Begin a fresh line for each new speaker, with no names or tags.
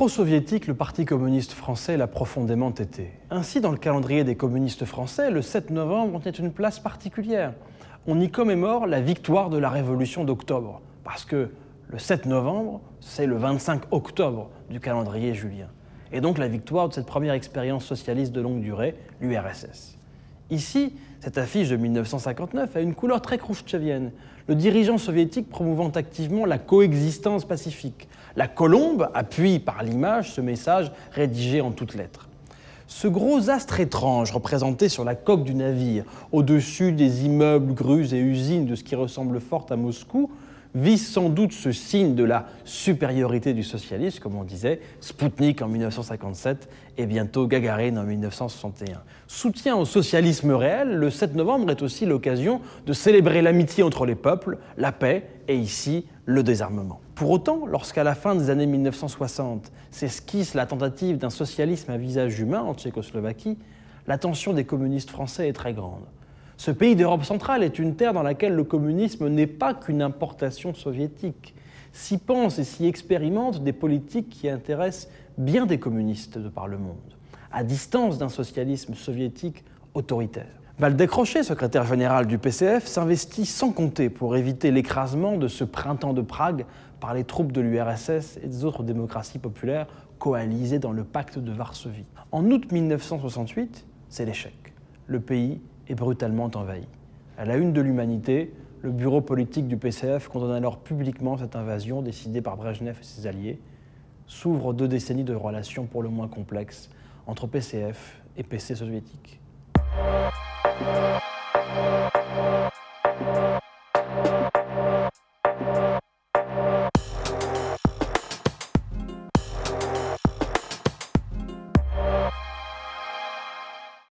pro-soviétique, le Parti communiste français l'a profondément été. Ainsi, dans le calendrier des communistes français, le 7 novembre tient une place particulière. On y commémore la victoire de la Révolution d'octobre, parce que le 7 novembre, c'est le 25 octobre du calendrier julien. Et donc la victoire de cette première expérience socialiste de longue durée, l'URSS. Ici, cette affiche de 1959 a une couleur très khrouchtchevienne, le dirigeant soviétique promouvant activement la coexistence pacifique. La colombe appuie par l'image ce message rédigé en toutes lettres. Ce gros astre étrange représenté sur la coque du navire, au-dessus des immeubles, grues et usines de ce qui ressemble fort à Moscou, vise sans doute ce signe de la supériorité du socialisme, comme on disait, Spoutnik en 1957 et bientôt Gagarine en 1961. Soutien au socialisme réel, le 7 novembre est aussi l'occasion de célébrer l'amitié entre les peuples, la paix et ici le désarmement. Pour autant, lorsqu'à la fin des années 1960 s'esquisse la tentative d'un socialisme à visage humain en Tchécoslovaquie, l'attention des communistes français est très grande. Ce pays d'Europe centrale est une terre dans laquelle le communisme n'est pas qu'une importation soviétique. S'y pensent et s'y expérimentent des politiques qui intéressent bien des communistes de par le monde, à distance d'un socialisme soviétique autoritaire. Waldeck Rochet, secrétaire général du PCF, s'investit sans compter pour éviter l'écrasement de ce printemps de Prague par les troupes de l'URSS et des autres démocraties populaires coalisées dans le pacte de Varsovie. En août 1968, c'est l'échec. Le pays est brutalement envahi. À la une de l'Humanité, le bureau politique du PCF condamne alors publiquement cette invasion décidée par Brejnev et ses alliés. S'ouvrent 2 décennies de relations pour le moins complexes entre PCF et PC soviétique.